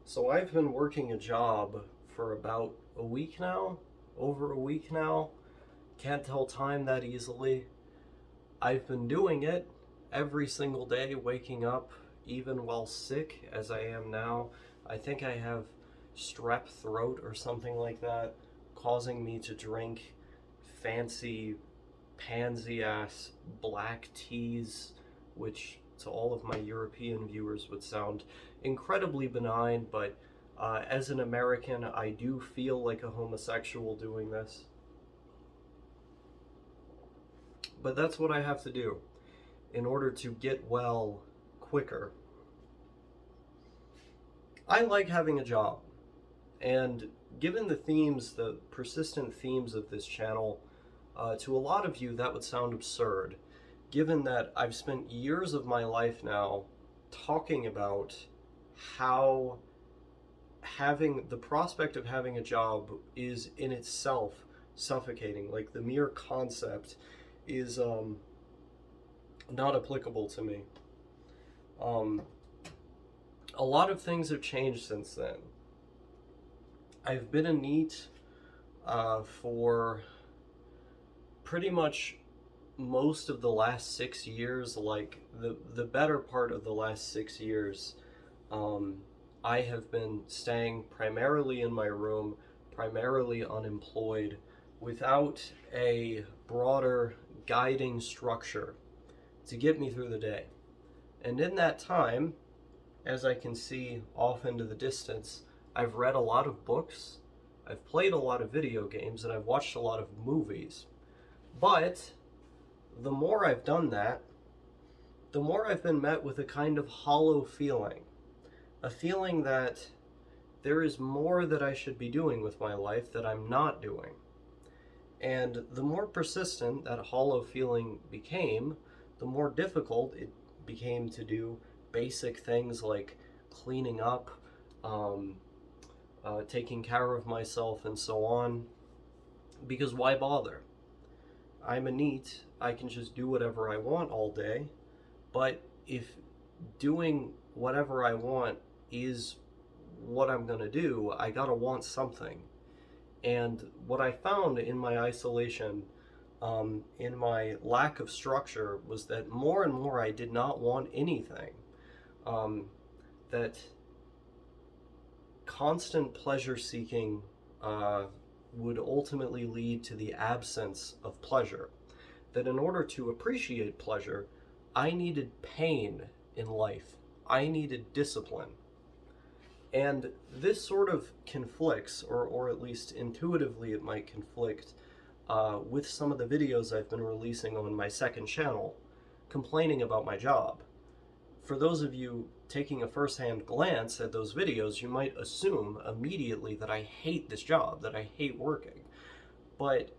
So I've been working a job for about a week now, over a week now. Can't tell time that easily. I've been doing it every single day, waking up, even while sick as I am now. I think I have strep throat or something like that, causing me to drink fancy, pansy ass black teas, which to all of my European viewers would sound incredibly benign, but as an American, I do feel like a homosexual doing this. But that's what I have to do in order to get well quicker. I like having a job, and given the persistent themes of this channel, to a lot of you that would sound absurd, given that I've spent years of my life now talking about how having the prospect of having a job is in itself suffocating. Like the mere concept is not applicable to me. Um, a lot of things have changed since then. I've been a NEET for pretty much most of the last 6 years, like the better part of the last 6 years. I have been staying primarily in my room, primarily unemployed, without a broader guiding structure to get me through the day. And in that time, as I can see off into the distance, I've read a lot of books, I've played a lot of video games, and I've watched a lot of movies. But the more I've done that, the more I've been met with a kind of hollow feeling. A feeling that there is more that I should be doing with my life that I'm not doing. And the more persistent that hollow feeling became, the more difficult it became to do basic things like cleaning up, taking care of myself, and so on. Because why bother? I'm a NEET, I can just do whatever I want all day, but if doing whatever I want is what I'm gonna do, I gotta want something. And what I found in my isolation, in my lack of structure, was that more and more I did not want anything. That constant pleasure seeking would ultimately lead to the absence of pleasure. That in order to appreciate pleasure, I needed pain in life. I needed discipline. And this sort of conflicts, or at least intuitively it might conflict, with some of the videos I've been releasing on my second channel, complaining about my job. For those of you taking a first-hand glance at those videos, you might assume immediately that I hate this job, that I hate working. But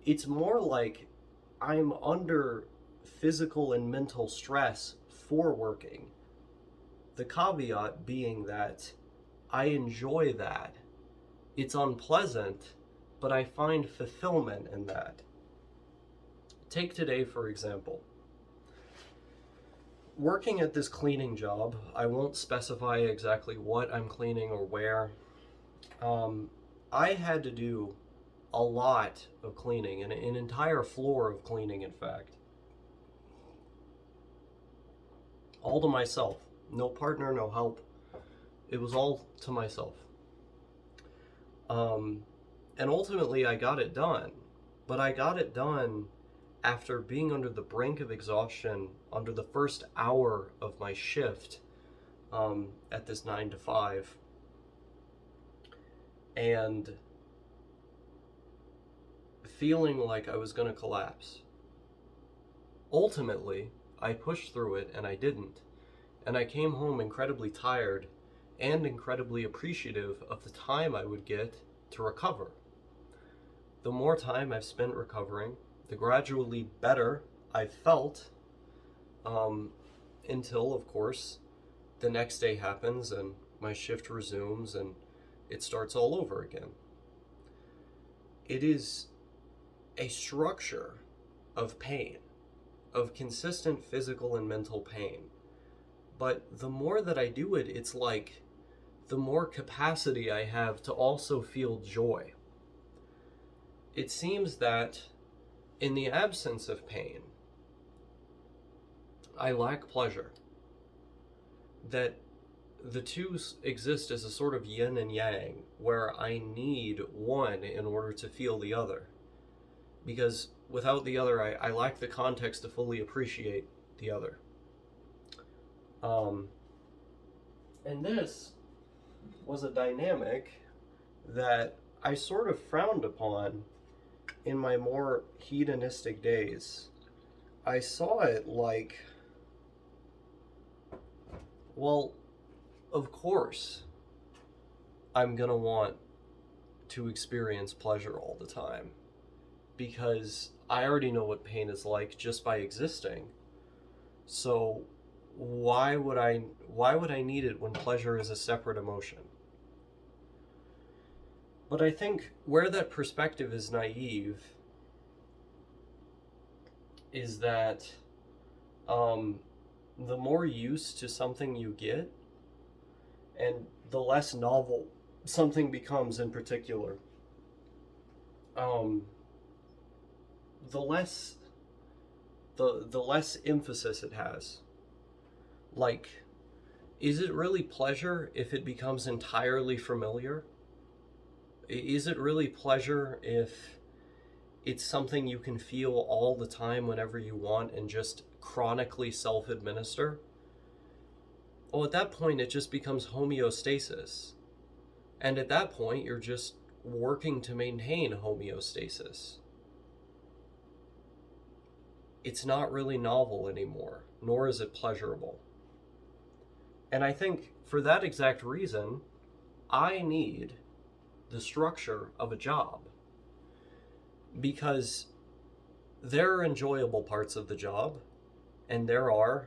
it's more like I'm under physical and mental stress for working. The caveat being that I enjoy that. It's unpleasant, but I find fulfillment in that. Take today, for example. Working at this cleaning job, I won't specify exactly what I'm cleaning or where. I had to do a lot of cleaning, an entire floor of cleaning, in fact. All to myself. No partner, no help. It was all to myself. And ultimately I got it done. But I got it done after being under the brink of exhaustion under the first hour of my shift at this 9 to 5. And feeling like I was going to collapse. Ultimately, I pushed through it and I didn't. And I came home incredibly tired and incredibly appreciative of the time I would get to recover. The more time I've spent recovering, the gradually better I've felt, until, of course, the next day happens and my shift resumes and it starts all over again. It is a structure of pain, of consistent physical and mental pain. But the more that I do it, it's like the more capacity I have to also feel joy. It seems that in the absence of pain, I lack pleasure. That the two exist as a sort of yin and yang, where I need one in order to feel the other. Because without the other, I lack the context to fully appreciate the other. And this was a dynamic that I sort of frowned upon in my more hedonistic days. I saw it like, well, of course, I'm gonna want to experience pleasure all the time, because I already know what pain is like just by existing. So why would I need it when pleasure is a separate emotion? But I think where that perspective is naive is that the more used to something you get, and the less novel something becomes in particular, the less emphasis it has. Like, is it really pleasure if it becomes entirely familiar? Is it really pleasure if it's something you can feel all the time whenever you want and just chronically self-administer? Well, at that point, it just becomes homeostasis. And at that point, you're just working to maintain homeostasis. It's not really novel anymore, nor is it pleasurable. And I think for that exact reason, I need the structure of a job. Because there are enjoyable parts of the job, and there are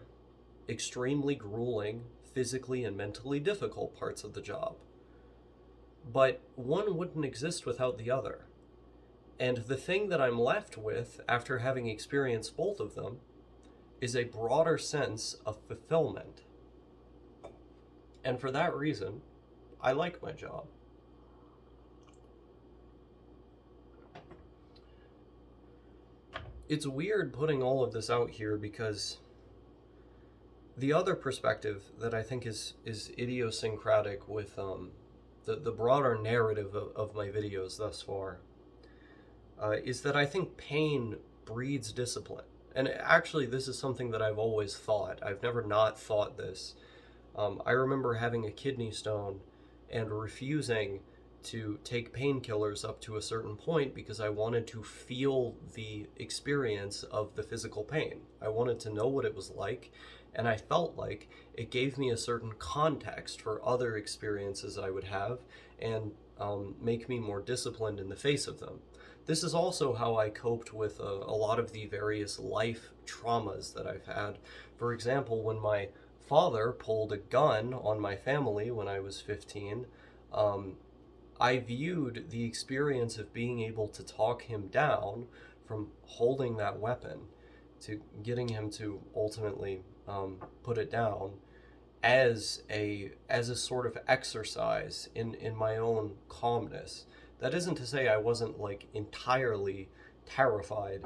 extremely grueling, physically and mentally difficult parts of the job. But one wouldn't exist without the other. And the thing that I'm left with after having experienced both of them is a broader sense of fulfillment. And for that reason, I like my job. It's weird putting all of this out here because the other perspective that I think is idiosyncratic with the broader narrative of my videos thus far is that I think pain breeds discipline. And actually, this is something that I've always thought. I've never not thought this. I remember having a kidney stone and refusing to take painkillers up to a certain point because I wanted to feel the experience of the physical pain. I wanted to know what it was like, and I felt like it gave me a certain context for other experiences I would have and make me more disciplined in the face of them. This is also how I coped with a lot of the various life traumas that I've had. For example, when my father pulled a gun on my family when I was 15, I viewed the experience of being able to talk him down from holding that weapon to getting him to ultimately put it down as a sort of exercise in my own calmness. That isn't to say I wasn't like entirely terrified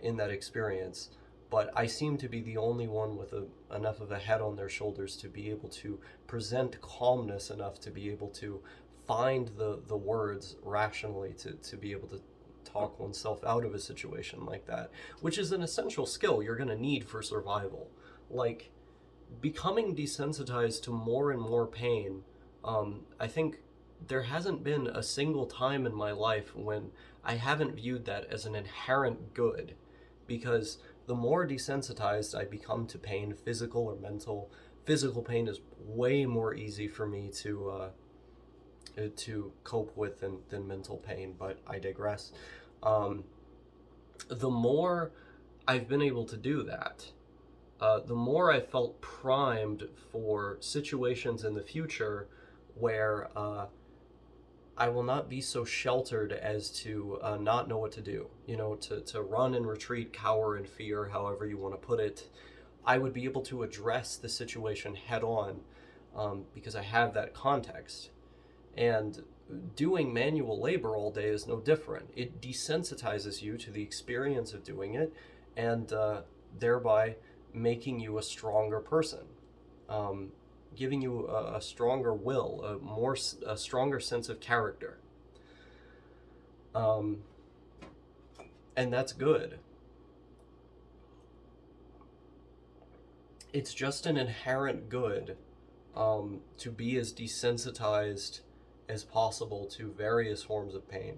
in that experience, but I seem to be the only one with enough of a head on their shoulders to be able to present calmness enough to be able to find the words rationally to be able to talk oneself out of a situation like that, which is an essential skill you're going to need for survival. Like, becoming desensitized to more and more pain, I think there hasn't been a single time in my life when I haven't viewed that as an inherent good, because the more desensitized I become to pain, physical or mental, physical pain is way more easy for me to cope with than mental pain, but I digress. The more I've been able to do that, the more I felt primed for situations in the future where I will not be so sheltered as to not know what to do, to run and retreat, cower in fear, however you want to put it. I would be able to address the situation head on because I have that context. And doing manual labor all day is no different. It desensitizes you to the experience of doing it, and thereby making you a stronger person, giving you a stronger will, a stronger sense of character. And that's good. It's just an inherent good to be as desensitized as possible to various forms of pain.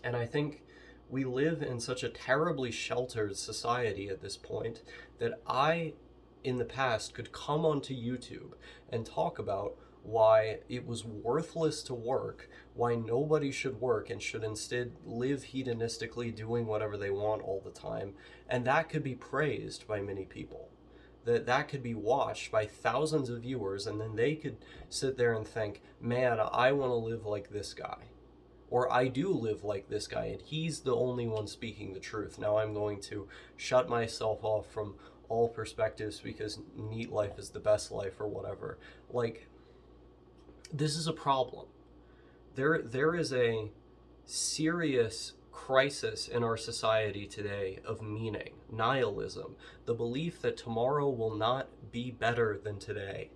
And I think we live in such a terribly sheltered society at this point that I, in the past, could come onto YouTube and talk about why it was worthless to work, why nobody should work and should instead live hedonistically doing whatever they want all the time. And that could be praised by many people. That could be watched by thousands of viewers, and then they could sit there and think, man, I want to live like this guy. Or I do live like this guy, and he's the only one speaking the truth. Now I'm going to shut myself off from all perspectives because neat life is the best life or whatever. Like, this is a problem. There is a serious crisis in our society today of meaning, nihilism, the belief that tomorrow will not be better than today,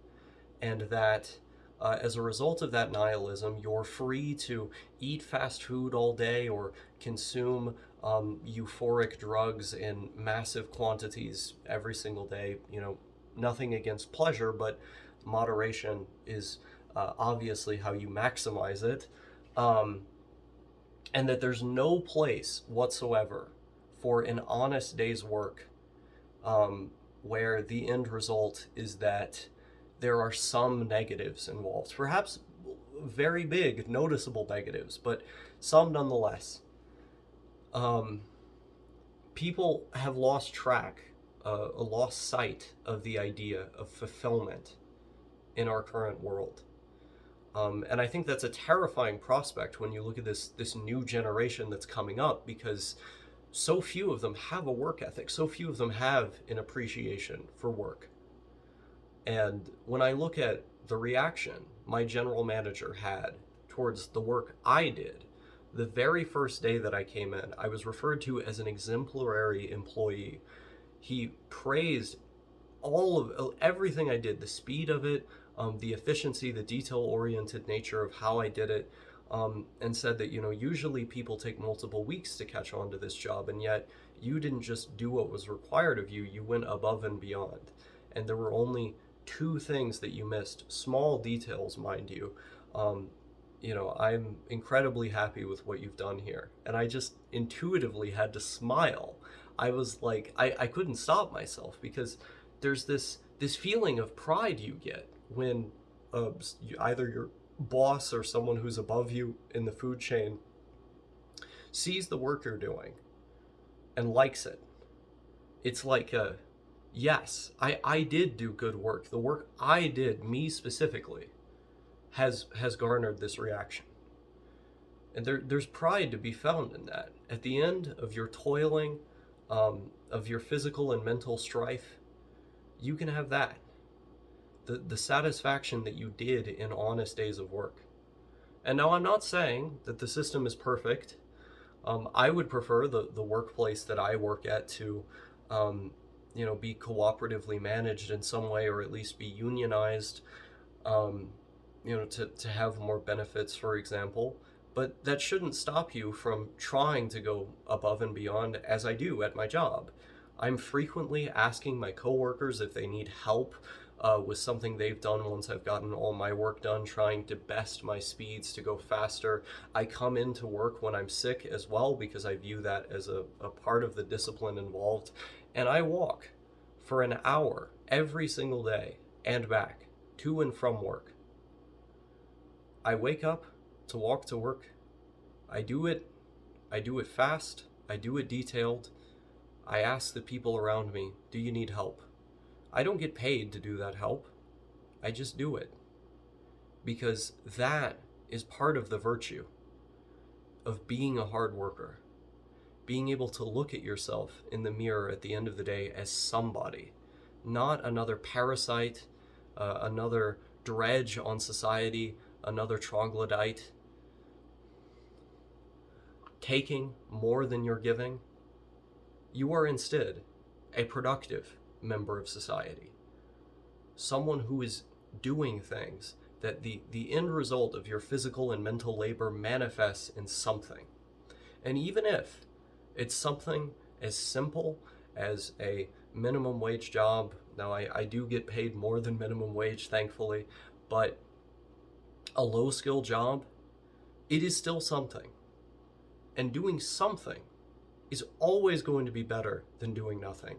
and that as a result of that nihilism, you're free to eat fast food all day or consume euphoric drugs in massive quantities every single day. You know, nothing against pleasure, but moderation is obviously how you maximize it. And that there's no place whatsoever for an honest day's work where the end result is that there are some negatives involved, perhaps very big, noticeable negatives, but some nonetheless. People have lost track, lost sight of the idea of fulfillment in our current world. And I think that's a terrifying prospect when you look at this new generation that's coming up, because so few of them have a work ethic, so few of them have an appreciation for work. And when I look at the reaction my general manager had towards the work I did, the very first day that I came in, I was referred to as an exemplary employee. He praised all of everything I did, the speed of it, the efficiency, the detail-oriented nature of how I did it, and said that, usually people take multiple weeks to catch on to this job, and yet you didn't just do what was required of you, you went above and beyond. And there were only 2 things that you missed, small details, mind you. I'm incredibly happy with what you've done here. And I just intuitively had to smile. I was like, I couldn't stop myself, because there's this feeling of pride you get when either your boss or someone who's above you in the food chain sees the work you're doing and likes it. It's like, yes, I did do good work. The work I did, me specifically, has garnered this reaction. And there's pride to be found in that. At the end of your toiling, of your physical and mental strife, you can have that. The satisfaction that you did in honest days of work. And now I'm not saying that the system is perfect. I would prefer the workplace that I work at to, be cooperatively managed in some way, or at least be unionized, to have more benefits, for example. But that shouldn't stop you from trying to go above and beyond, as I do at my job. I'm frequently asking my coworkers if they need help with something they've done once I've gotten all my work done, trying to best my speeds to go faster. I come into work when I'm sick as well, because I view that as a part of the discipline involved. And I walk for an hour every single day and back, to and from work. I wake up to walk to work. I do it fast. I do it detailed. I ask the people around me, do you need help? I don't get paid to do that help. I just do it. Because that is part of the virtue of being a hard worker. Being able to look at yourself in the mirror at the end of the day as somebody, not another parasite, another dredge on society, another troglodyte, taking more than you're giving. You are instead a productive member of society, someone who is doing things that the end result of your physical and mental labor manifests in something. And even if it's something as simple as a minimum wage job, now I do get paid more than minimum wage, thankfully, but a low skill job, it is still something. And doing something is always going to be better than doing nothing.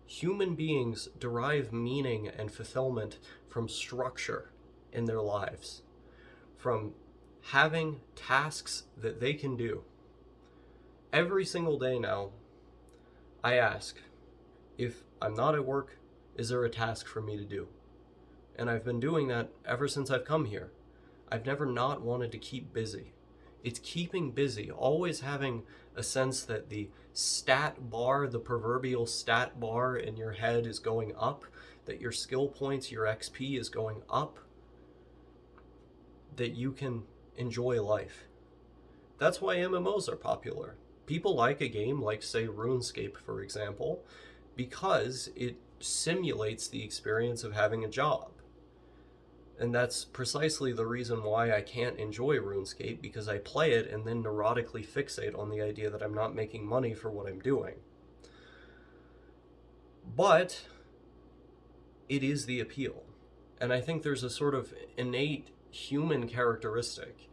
Human beings derive meaning and fulfillment from structure in their lives, from having tasks that they can do. Every single day now, I ask, if I'm not at work, is there a task for me to do? And I've been doing that ever since I've come here. I've never not wanted to keep busy. It's keeping busy, always having a sense that the stat bar, the proverbial stat bar in your head is going up, that your skill points, your XP is going up, that you can enjoy life. That's why MMOs are popular. People like a game like, say, RuneScape, for example, because it simulates the experience of having a job. And that's precisely the reason why I can't enjoy RuneScape, because I play it and then neurotically fixate on the idea that I'm not making money for what I'm doing. But it is the appeal. And I think there's a sort of innate human characteristic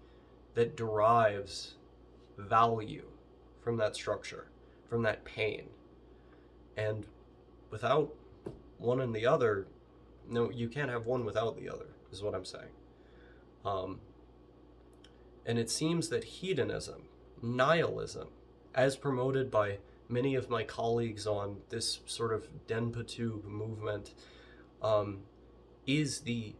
that derives value from that structure, from that pain. And without one and the other, no, you can't have one without the other, is what I'm saying. And it seems that hedonism, nihilism, as promoted by many of my colleagues on this sort of Denpatug movement, is the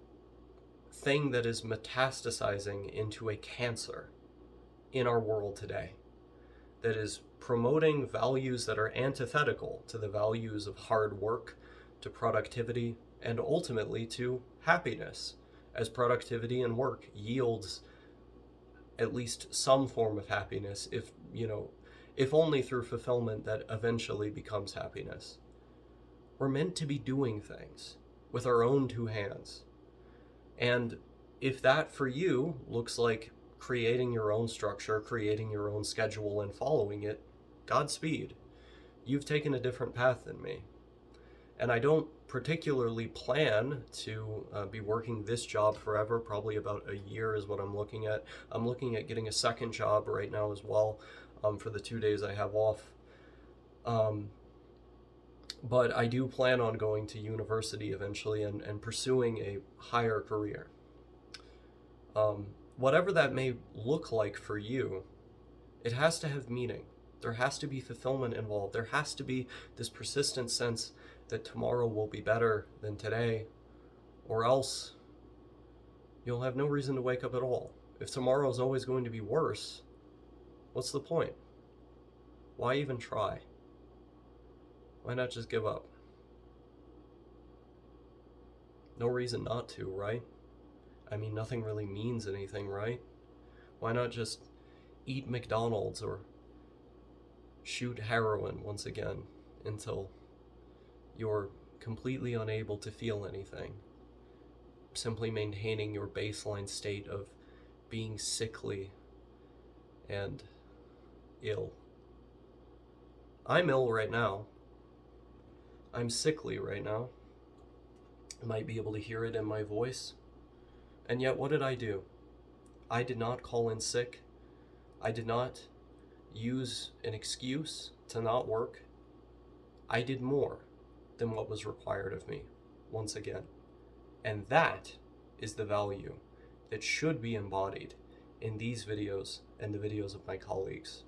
thing that is metastasizing into a cancer in our world today, that is promoting values that are antithetical to the values of hard work, to productivity, and ultimately to happiness, as productivity and work yields at least some form of happiness, if only through fulfillment that eventually becomes happiness. We're meant to be doing things with our own two hands. And if that for you looks like creating your own structure, creating your own schedule, and following it, Godspeed. You've taken a different path than me. And I don't particularly plan to be working this job forever. Probably about a year is what I'm looking at. I'm looking at getting a second job right now as well, for the 2 days I have off. But I do plan on going to university eventually and pursuing a higher career. Whatever that may look like for you, it has to have meaning. There has to be fulfillment involved. There has to be this persistent sense that tomorrow will be better than today, or else you'll have no reason to wake up at all. If tomorrow is always going to be worse, what's the point? Why even try? Why not just give up? No reason not to, right? I mean, nothing really means anything, right? Why not just eat McDonald's or shoot heroin once again until you're completely unable to feel anything, simply maintaining your baseline state of being sickly and ill. I'm ill right now. I'm sickly right now. You might be able to hear it in my voice. And yet, what did I do? I did not call in sick. I did not use an excuse to not work. I did more than what was required of me, once again. And that is the value that should be embodied in these videos and the videos of my colleagues.